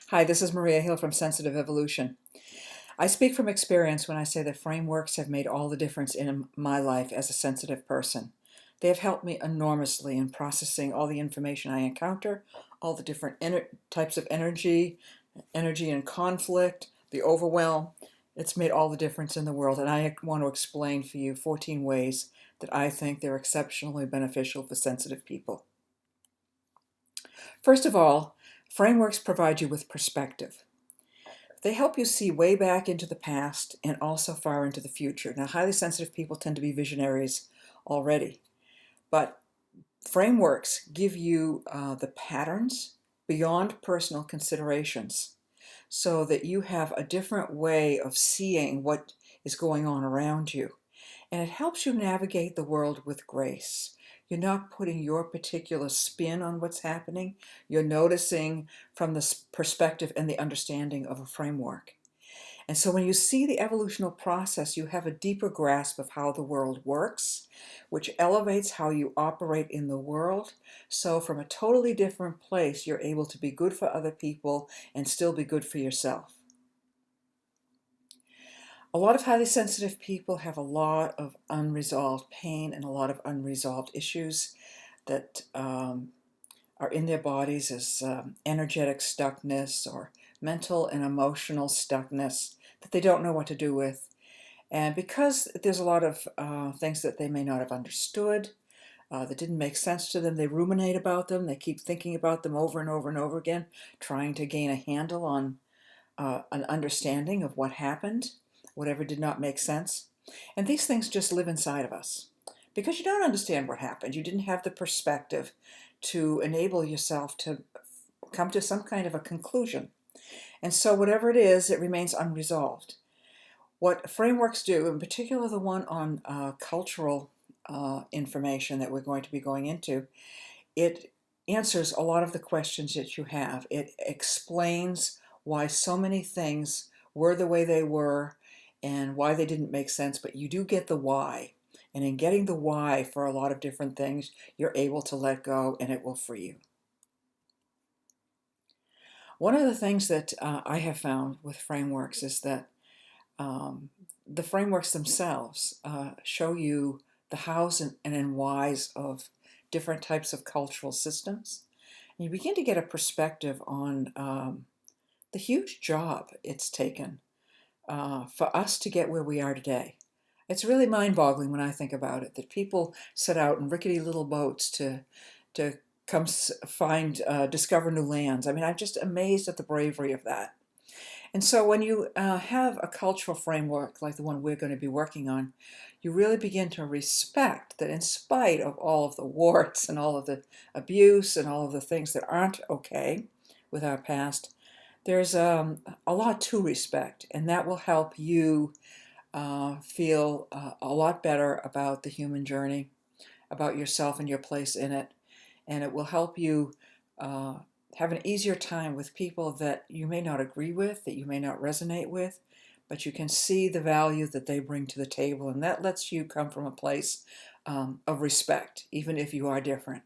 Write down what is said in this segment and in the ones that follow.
Hi, this is Maria Hill from Sensitive Evolution. I speak from experience when I say that frameworks have made all the difference in my life as a sensitive person. They have helped me enormously in processing all the information I encounter, all the different types of energy and conflict, the overwhelm. It's made all the difference in the world, and I want to explain for you 14 ways that I think they're exceptionally beneficial for sensitive people. First of all, frameworks provide you with perspective. They help you see way back into the past and also far into the future. Now, highly sensitive people tend to be visionaries already, but frameworks give you the patterns beyond personal considerations so that you have a different way of seeing what is going on around you. And it helps you navigate the world with grace. You're not putting your particular spin on what's happening. You're noticing from the perspective and the understanding of a framework. And so when you see the evolutional process, you have a deeper grasp of how the world works, which elevates how you operate in the world. So from a totally different place, you're able to be good for other people and still be good for yourself. A lot of highly sensitive people have a lot of unresolved pain and a lot of unresolved issues that are in their bodies as energetic stuckness or mental and emotional stuckness that they don't know what to do with. And because there's a lot of things that they may not have understood, that didn't make sense to them, they ruminate about them, they keep thinking about them over and over and over again, trying to gain a handle on an understanding of what happened, whatever did not make sense. And these things just live inside of us. Because you don't understand what happened, you didn't have the perspective to enable yourself to come to some kind of a conclusion. And so, whatever it is, it remains unresolved. What frameworks do, in particular the one on cultural information that we're going to be going into, it answers a lot of the questions that you have. It explains why so many things were the way they were and why they didn't make sense, but you do get the why. And in getting the why for a lot of different things, you're able to let go and it will free you. One of the things that I have found with frameworks is that um, the frameworks themselves show you the hows and whys of different types of cultural systems. And you begin to get a perspective on the huge job it's taken for us to get where we are today. It's really mind-boggling when I think about it that people set out in rickety little boats to come find discover new lands. I mean, I'm just amazed at the bravery of that. And so when you have a cultural framework like the one we're going to be working on, you really begin to respect that in spite of all of the warts and all of the abuse and all of the things that aren't okay with our past, there's a lot to respect, and that will help you feel a lot better about the human journey, about yourself and your place in it, and it will help you uh, have an easier time with people that you may not agree with, that you may not resonate with, but you can see the value that they bring to the table, and that lets you come from a place of respect, even if you are different.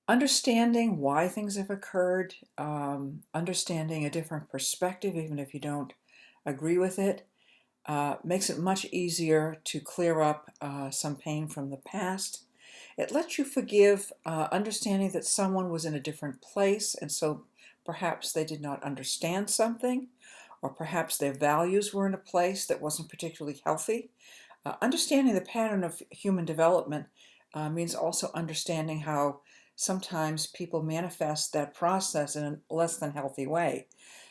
Understanding why things have occurred, understanding a different perspective, even if you don't agree with it, makes it much easier to clear up some pain from the past. It lets you forgive, understanding that someone was in a different place, and so perhaps they did not understand something, or perhaps their values were in a place that wasn't particularly healthy. Understanding the pattern of human development means also understanding how sometimes people manifest that process in a less than healthy way.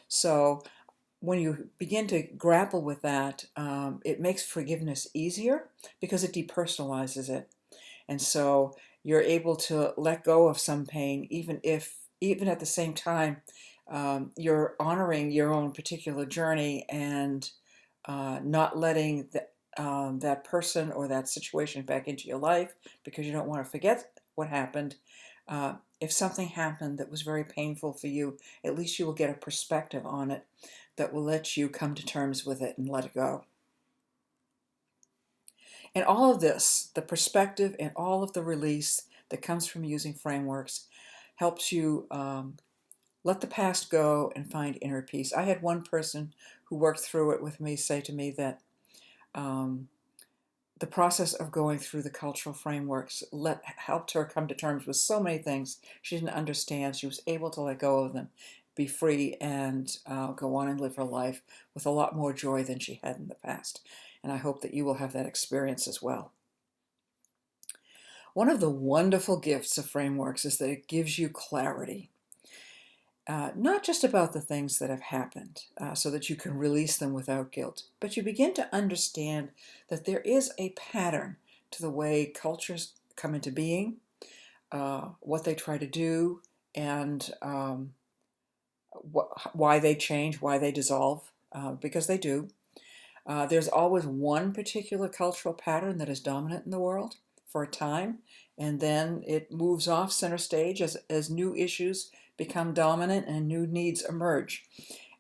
So when you begin to grapple with that, it makes forgiveness easier because it depersonalizes it. And so you're able to let go of some pain, even at the same time, you're honoring your own particular journey and not letting that person or that situation back into your life because you don't want to forget what happened. If something happened that was very painful for you, at least you will get a perspective on it that will let you come to terms with it and let it go. And all of this, the perspective and all of the release that comes from using frameworks, helps you let the past go and find inner peace. I had one person who worked through it with me say to me that um, the process of going through the cultural frameworks helped her come to terms with so many things she didn't understand. She was able to let go of them, be free, and go on and live her life with a lot more joy than she had in the past. And I hope that you will have that experience as well. One of the wonderful gifts of frameworks is that it gives you clarity. Not just about the things that have happened, so that you can release them without guilt, but you begin to understand that there is a pattern to the way cultures come into being, what they try to do, and why they change, why they dissolve, because they do. There's always one particular cultural pattern that is dominant in the world for a time, and then it moves off center stage as new issues become dominant and new needs emerge.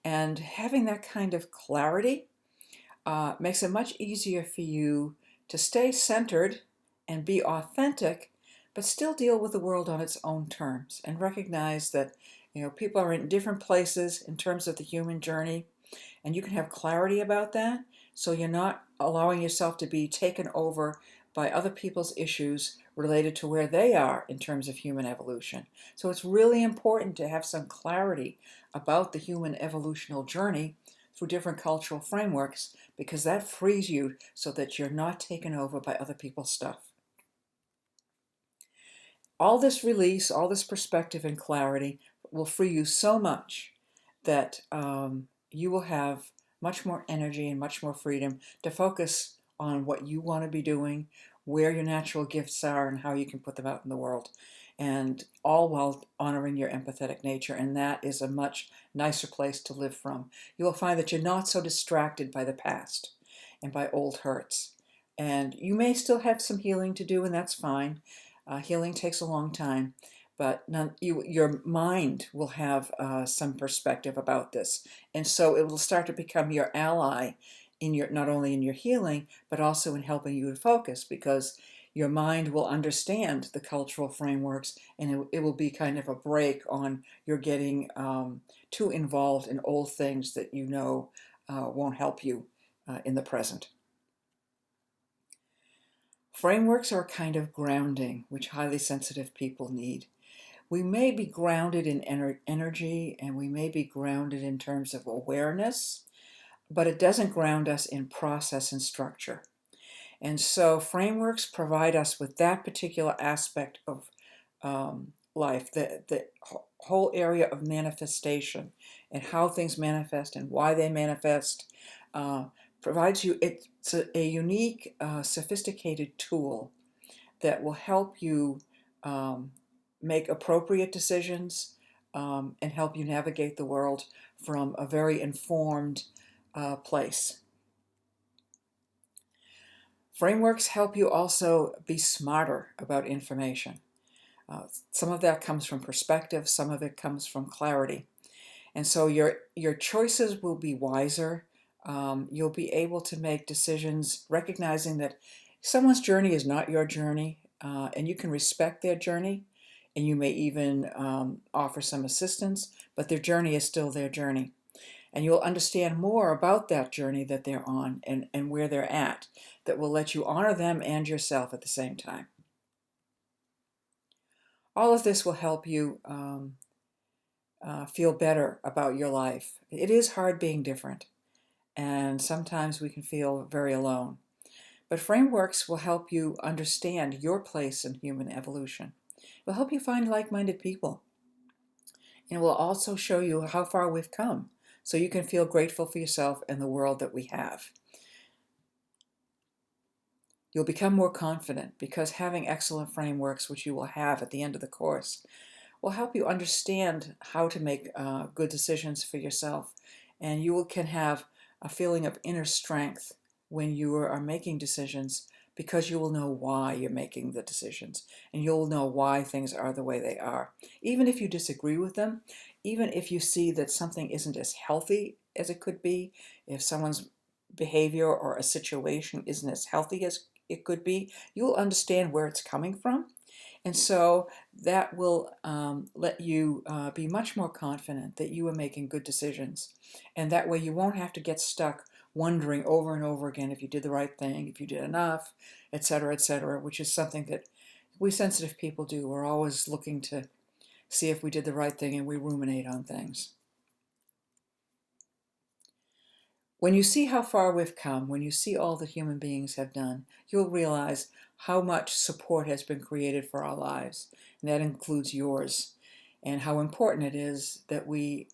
And having that kind of clarity makes it much easier for you to stay centered and be authentic, but still deal with the world on its own terms and recognize that people are in different places in terms of the human journey, and you can have clarity about that, so you're not allowing yourself to be taken over by other people's issues related to where they are in terms of human evolution. So it's really important to have some clarity about the human evolutional journey through different cultural frameworks, because that frees you so that you're not taken over by other people's stuff. All this release, all this perspective and clarity will free you so much that you will have much more energy and much more freedom to focus on what you want to be doing, where your natural gifts are, and how you can put them out in the world. And all while honoring your empathetic nature. And that is a much nicer place to live from. You will find that you're not so distracted by the past and by old hurts. And you may still have some healing to do, and that's fine. Healing takes a long time, but your mind will have some perspective about this, and so it will start to become your ally in your, not only in your healing, but also in helping you to focus, because your mind will understand the cultural frameworks, and it will be kind of a break on your getting too involved in old things that won't help you in the present. Frameworks are a kind of grounding which highly sensitive people need. We may be grounded in energy, and we may be grounded in terms of awareness, but it doesn't ground us in process and structure. And so frameworks provide us with that particular aspect of life, the whole area of manifestation and how things manifest and why they manifest. Provides you, it's a unique, sophisticated tool that will help you make appropriate decisions, and help you navigate the world from a very informed place. Frameworks help you also be smarter about information. Some of that comes from perspective, some of it comes from clarity. And so your choices will be wiser. You'll be able to make decisions recognizing that someone's journey is not your journey, and you can respect their journey, and you may even offer some assistance, but their journey is still their journey. And you'll understand more about that journey that they're on, and where they're at, that will let you honor them and yourself at the same time. All of this will help you feel better about your life. It is hard being different, and sometimes we can feel very alone. But frameworks will help you understand your place in human evolution. It will help you find like-minded people. And it will also show you how far we've come, so you can feel grateful for yourself and the world that we have. You'll become more confident, because having excellent frameworks, which you will have at the end of the course, will help you understand how to make good decisions for yourself. And you can have a feeling of inner strength when you are making decisions, because you will know why you're making the decisions, and you'll know why things are the way they are. Even if you disagree with them, even if you see that something isn't as healthy as it could be, if someone's behavior or a situation isn't as healthy as it could be, you'll understand where it's coming from, And so that will let you be much more confident that you are making good decisions. And that way you won't have to get stuck wondering over and over again if you did the right thing, if you did enough, et cetera, which is something that we sensitive people do. We're always looking to see if we did the right thing, and we ruminate on things. When you see how far we've come, when you see all that human beings have done, you'll realize how much support has been created for our lives, and that includes yours, and how important it is that we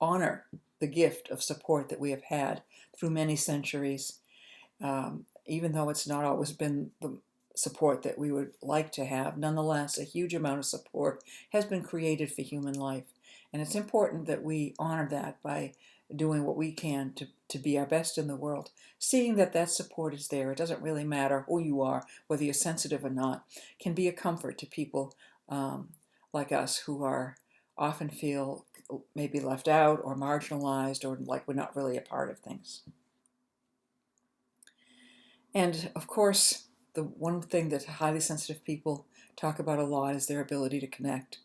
honor the gift of support that we have had through many centuries, even though it's not always been the support that we would like to have. Nonetheless, a huge amount of support has been created for human life, and it's important that we honor that by doing what we can to be our best in the world, seeing that that support is there. It doesn't really matter who you are, whether you're sensitive or not, can be a comfort to people like us who are often feel maybe left out or marginalized or like we're not really a part of things. And of course, the one thing that highly sensitive people talk about a lot is their ability to connect.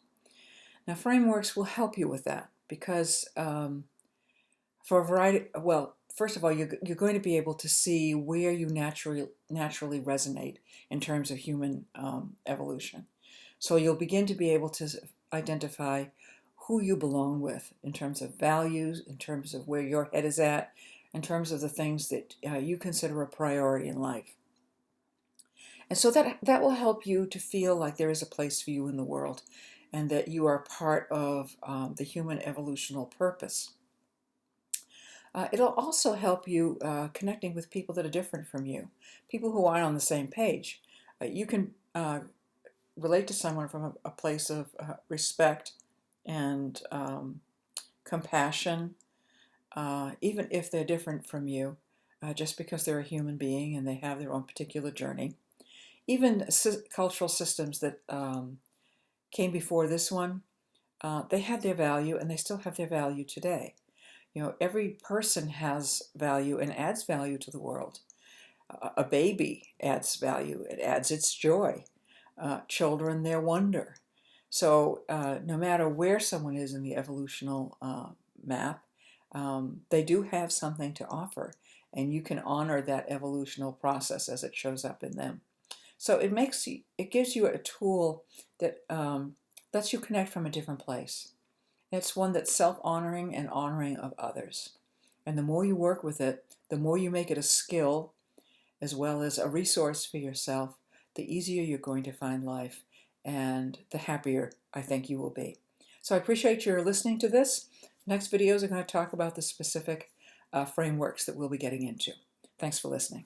Now, frameworks will help you with that because for a variety, well, first of all, you're going to be able to see where you naturally resonate in terms of human evolution. So you'll begin to be able to identify who you belong with in terms of values, in terms of where your head is at, in terms of the things that you consider a priority in life. And so that will help you to feel like there is a place for you in the world and that you are part of the human evolutional purpose. It'll also help you connecting with people that are different from you, people who aren't on the same page. You can relate to someone from a place of respect and compassion, even if they're different from you, just because they're a human being and they have their own particular journey. Even cultural systems that came before this one, they had their value and they still have their value today. You know, every person has value and adds value to the world. A baby adds value, it adds its joy. Children, their wonder. So no matter where someone is in the evolutional map, they do have something to offer, and you can honor that evolutional process as it shows up in them. So it gives you a tool that lets you connect from a different place. It's one that's self-honoring and honoring of others. And the more you work with it, the more you make it a skill as well as a resource for yourself, the easier you're going to find life and the happier I think you will be. So I appreciate your listening to this. Next videos are going to talk about the specific frameworks that we'll be getting into. Thanks for listening.